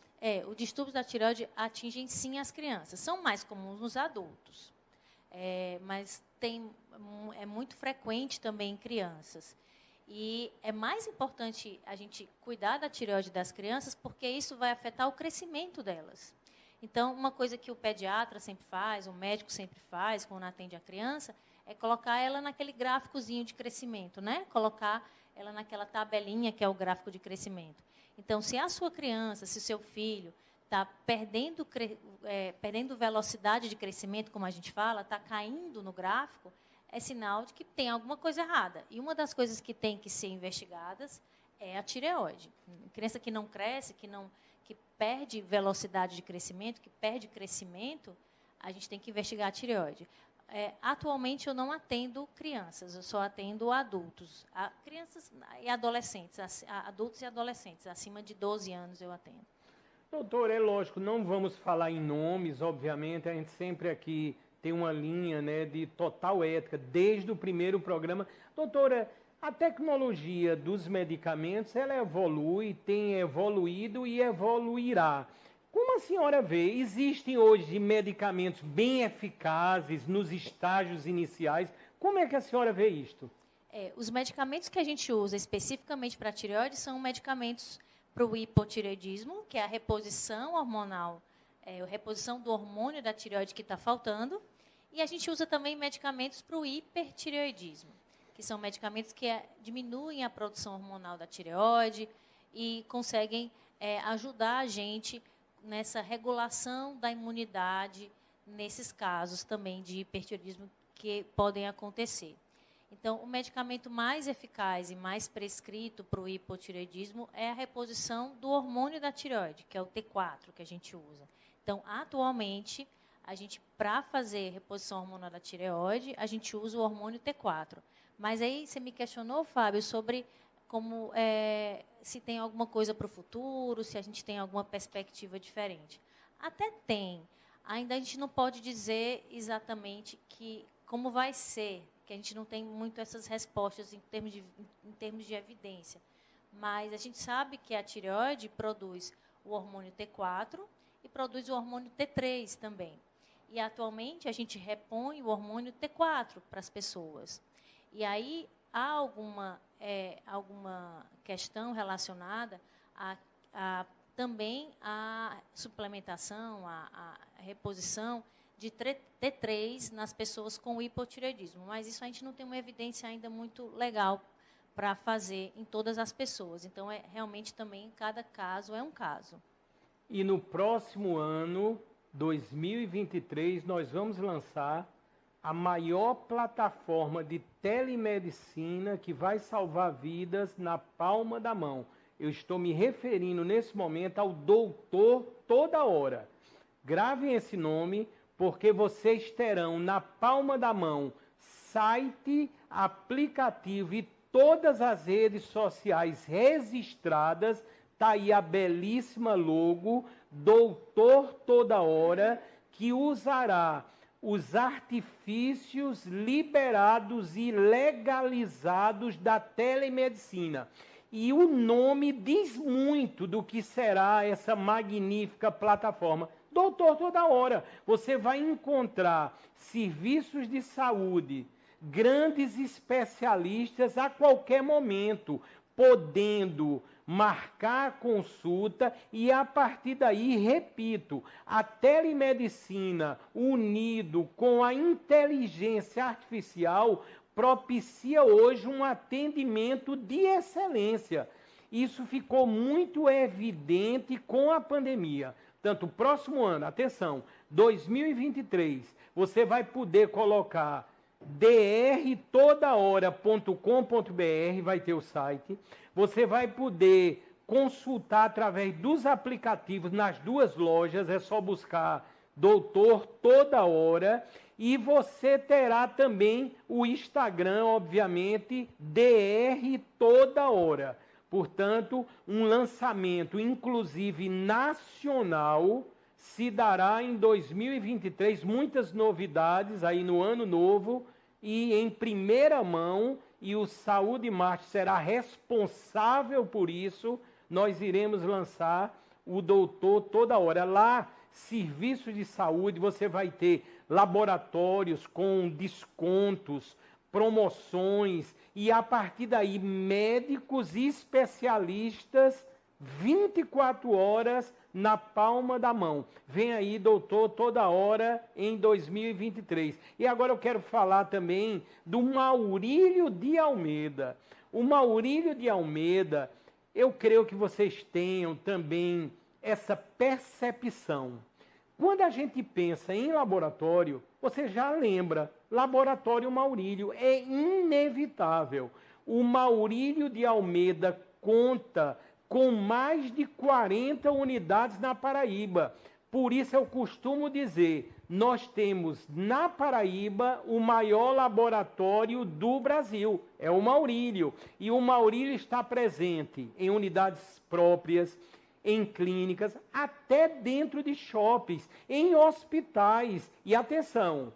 Os distúrbios da tireoide atingem sim as crianças. São mais comuns nos adultos, mas é muito frequente também em crianças. E é mais importante a gente cuidar da tireoide das crianças porque isso vai afetar o crescimento delas. Então, uma coisa que o pediatra sempre faz, o médico sempre faz quando atende a criança, é colocar ela naquele gráficozinho de crescimento, né? Colocar ela naquela tabelinha que é o gráfico de crescimento. Então, se a sua criança, se o seu filho está perdendo velocidade de crescimento, como a gente fala, está caindo no gráfico, é sinal de que tem alguma coisa errada. E uma das coisas que tem que ser investigadas é a tireoide. Criança que não cresce, que perde velocidade de crescimento, que perde crescimento, a gente tem que investigar a tireoide. Atualmente, eu não atendo crianças, eu só atendo adultos. Crianças e adolescentes, adultos e adolescentes, acima de 12 anos eu atendo. Doutor, é lógico, não vamos falar em nomes, obviamente, a gente sempre aqui tem uma linha, né, de total ética, desde o primeiro programa. Doutora, a tecnologia dos medicamentos, ela evolui, tem evoluído e evoluirá. Como a senhora vê, existem hoje medicamentos bem eficazes nos estágios iniciais? Como é que a senhora vê isto? Os medicamentos que a gente usa especificamente para a tireoide são medicamentos para o hipotireoidismo, que é a reposição hormonal, a reposição do hormônio da tireoide que está faltando. E a gente usa também medicamentos para o hipertireoidismo, que são medicamentos que diminuem a produção hormonal da tireoide e conseguem ajudar a gente nessa regulação da imunidade, nesses casos também de hipertireoidismo que podem acontecer. Então, o medicamento mais eficaz e mais prescrito para o hipotireoidismo é a reposição do hormônio da tireoide, que é o T4 que a gente usa. Então, atualmente, para fazer reposição hormonal da tireoide, a gente usa o hormônio T4. Mas aí você me questionou, Fábio, sobre como se tem alguma coisa para o futuro, se a gente tem alguma perspectiva diferente. Até tem. Ainda a gente não pode dizer exatamente como vai ser, que a gente não tem muito essas respostas em termos de evidência. Mas a gente sabe que a tireoide produz o hormônio T4 e produz o hormônio T3 também. E atualmente a gente repõe o hormônio T4 para as pessoas. E aí há alguma questão relacionada também à suplementação, à reposição de T3 nas pessoas com hipotireoidismo. Mas isso a gente não tem uma evidência ainda muito legal para fazer em todas as pessoas. Então, realmente também cada caso é um caso. E no próximo ano, 2023, nós vamos lançar a maior plataforma de telemedicina que vai salvar vidas na palma da mão. Eu estou me referindo nesse momento ao Doutor Toda Hora. Gravem esse nome, porque vocês terão na palma da mão site, aplicativo e todas as redes sociais registradas. Está aí a belíssima logo, Doutor Toda Hora, que usará os artifícios liberados e legalizados da telemedicina. E o nome diz muito do que será essa magnífica plataforma. Doutor Toda Hora, você vai encontrar serviços de saúde, grandes especialistas a qualquer momento, podendo marcar a consulta e a partir daí, repito, a telemedicina unido com a inteligência artificial propicia hoje um atendimento de excelência. Isso ficou muito evidente com a pandemia. Tanto o próximo ano, atenção, 2023, você vai poder colocar drtodahora.com.br, vai ter o site. Você vai poder consultar através dos aplicativos nas duas lojas, é só buscar Doutor Toda Hora. E você terá também o Instagram, obviamente, DR Toda Hora. Portanto, um lançamento, inclusive nacional, se dará em 2023, muitas novidades aí no ano novo e em primeira mão, e o Saúde Marte será responsável por isso. Nós iremos lançar o Doutor Toda Hora. Lá, serviços de saúde, você vai ter laboratórios com descontos, promoções, e a partir daí médicos e especialistas 24 horas na palma da mão. Vem aí, Doutor Toda Hora, em 2023. E agora eu quero falar também do Maurílio de Almeida. O Maurílio de Almeida, eu creio que vocês tenham também essa percepção. Quando a gente pensa em laboratório, você já lembra, Laboratório Maurílio, é inevitável. O Maurílio de Almeida conta com mais de 40 unidades na Paraíba. Por isso eu costumo dizer, nós temos na Paraíba o maior laboratório do Brasil, é o Maurílio. E o Maurílio está presente em unidades próprias, em clínicas, até dentro de shoppings, em hospitais. E atenção,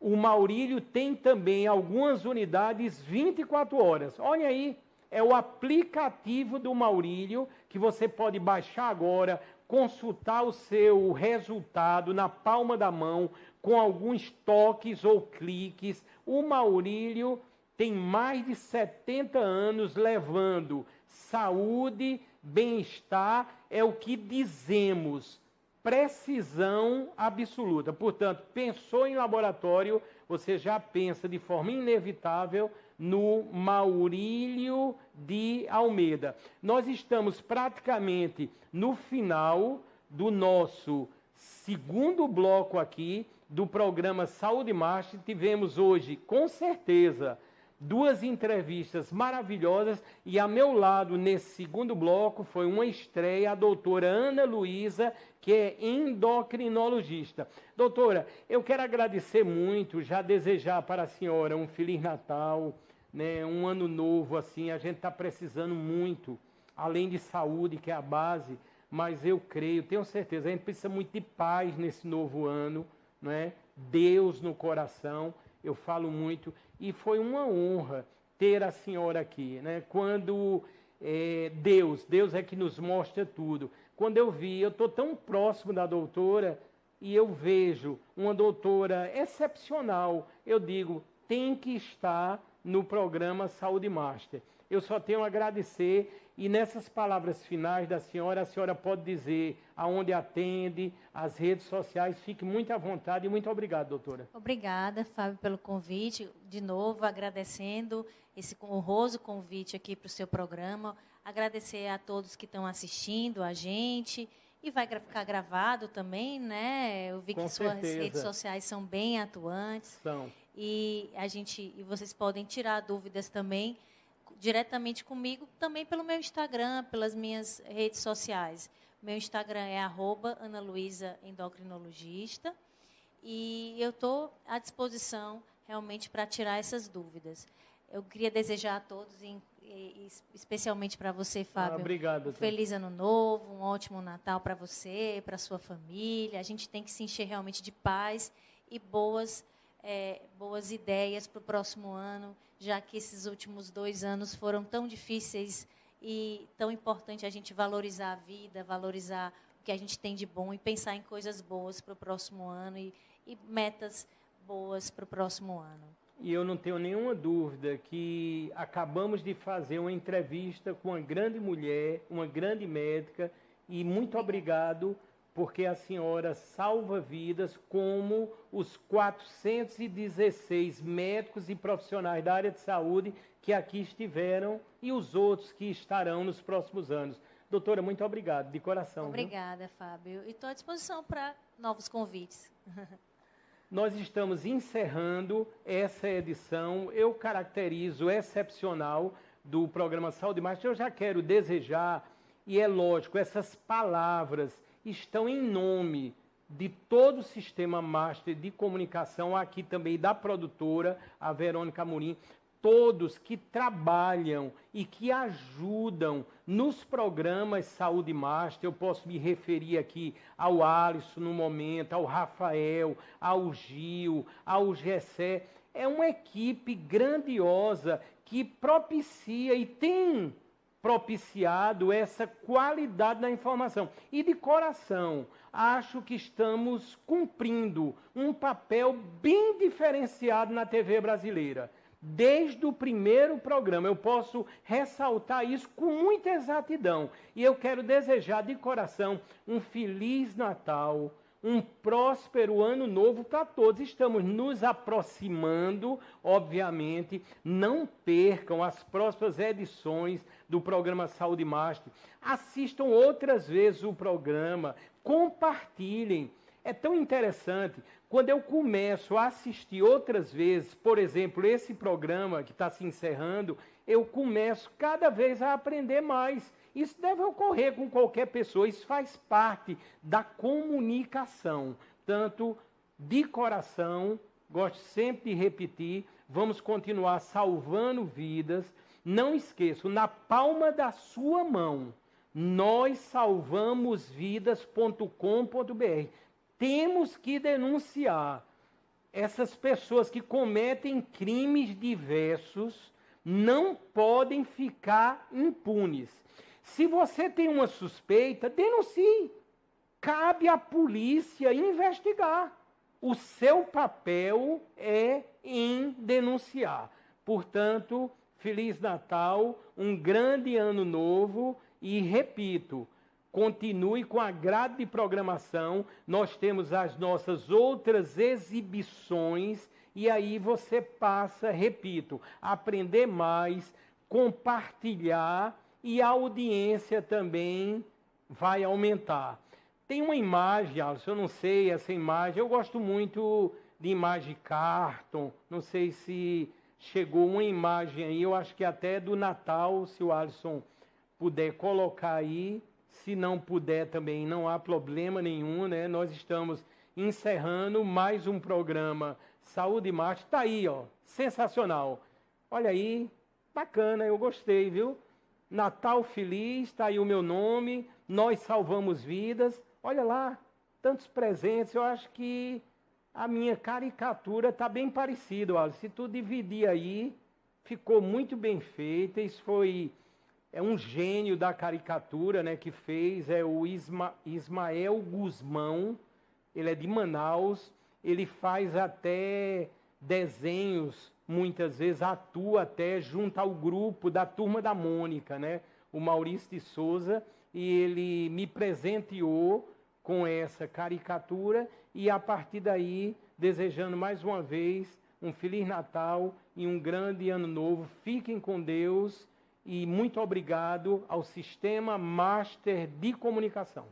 o Maurílio tem também algumas unidades 24 horas. Olha aí, é o aplicativo do Maurílio, que você pode baixar agora, consultar o seu resultado na palma da mão, com alguns toques ou cliques. O Maurílio tem mais de 70 anos levando saúde, bem-estar, é o que dizemos, precisão absoluta. Portanto, pensou em laboratório, você já pensa de forma inevitável no Maurílio de Almeida. Nós estamos praticamente no final do nosso segundo bloco aqui do programa Saúde Marte. Tivemos hoje, com certeza, duas entrevistas maravilhosas e a meu lado, nesse segundo bloco, foi uma estreia, a doutora Ana Luísa, que é endocrinologista. Doutora, eu quero agradecer muito, já desejar para a senhora um Feliz Natal, né, um ano novo, assim, a gente está precisando muito, além de saúde, que é a base, mas eu creio, tenho certeza, a gente precisa muito de paz nesse novo ano, né? Deus no coração, eu falo muito, e foi uma honra ter a senhora aqui, né? Quando Deus é que nos mostra tudo. Quando eu estou tão próximo da doutora e eu vejo uma doutora excepcional, eu digo, tem que estar no programa Saúde Master. Eu só tenho a agradecer e nessas palavras finais da senhora, a senhora pode dizer aonde atende, as redes sociais, fique muito à vontade e muito obrigado, doutora. Obrigada, Fábio, pelo convite. De novo, agradecendo esse honroso convite aqui para o seu programa. Agradecer a todos que estão assistindo a gente. E vai ficar gravado também, né? Eu vi que suas redes sociais são bem atuantes. São. E vocês podem tirar dúvidas também diretamente comigo, também pelo meu Instagram, pelas minhas redes sociais. Meu Instagram é @AnaLuisaEndocrinologista e eu estou à disposição realmente para tirar essas dúvidas. Eu queria desejar a todos, especialmente para você, Fábio, obrigado, um feliz ano novo, um ótimo Natal para você, para a sua família. A gente tem que se encher realmente de paz e boas ideias para o próximo ano, já que esses últimos 2 anos foram tão difíceis e tão importante a gente valorizar a vida, valorizar o que a gente tem de bom e pensar em coisas boas para o próximo ano e metas boas para o próximo ano. E eu não tenho nenhuma dúvida que acabamos de fazer uma entrevista com uma grande mulher, uma grande médica, e muito obrigado porque a senhora salva vidas como os 416 médicos e profissionais da área de saúde que aqui estiveram e os outros que estarão nos próximos anos. Doutora, muito obrigado, de coração. Obrigada, Fábio. E estou à disposição para novos convites. Nós estamos encerrando essa edição, eu caracterizo excepcional do programa Saúde Master. Eu já quero desejar, e é lógico, essas palavras estão em nome de todo o sistema Master de comunicação, aqui também da produtora, a Verônica Amorim, todos que trabalham e que ajudam nos programas Saúde Master. Eu posso me referir aqui ao Alisson no momento, ao Rafael, ao Gil, ao Gessé. É uma equipe grandiosa que propicia e tem propiciado essa qualidade da informação. E de coração, acho que estamos cumprindo um papel bem diferenciado na TV brasileira. Desde o primeiro programa, eu posso ressaltar isso com muita exatidão. E eu quero desejar de coração um Feliz Natal, um próspero Ano Novo para todos. Estamos nos aproximando, obviamente. Não percam as próximas edições do programa Saúde Master. Assistam outras vezes o programa, compartilhem. É tão interessante, quando eu começo a assistir outras vezes, por exemplo, esse programa que está se encerrando, eu começo cada vez a aprender mais. Isso deve ocorrer com qualquer pessoa, isso faz parte da comunicação. Tanto de coração, gosto sempre de repetir, vamos continuar salvando vidas. Não esqueçam, na palma da sua mão, nós salvamosvidas.com.br. Temos que denunciar essas pessoas que cometem crimes diversos, não podem ficar impunes. Se você tem uma suspeita, denuncie. Cabe à polícia investigar. O seu papel é em denunciar. Portanto, Feliz Natal, um grande ano novo e, repito, continue com a grade de programação. Nós temos as nossas outras exibições e aí você passa, repito, a aprender mais, compartilhar e a audiência também vai aumentar. Tem uma imagem, Alisson, eu não sei essa imagem, eu gosto muito de imagem carton, não sei se chegou uma imagem aí, eu acho que até do Natal, se o Alisson puder colocar aí. Se não puder também, não há problema nenhum, né? Nós estamos encerrando mais um programa Saúde Master. Está aí, ó, sensacional. Olha aí, bacana, eu gostei, viu? Natal feliz, está aí o meu nome, nós salvamos vidas. Olha lá, tantos presentes, eu acho que a minha caricatura está bem parecida. Olha, se tu dividir aí, ficou muito bem feita, isso foi é um gênio da caricatura, né, que fez, é o Ismael Guzmão, ele é de Manaus, ele faz até desenhos, muitas vezes atua até junto ao grupo da Turma da Mônica, né, o Maurício de Souza, e ele me presenteou com essa caricatura, e a partir daí, desejando mais uma vez um Feliz Natal e um grande Ano Novo, fiquem com Deus, e muito obrigado ao Sistema Master de Comunicação.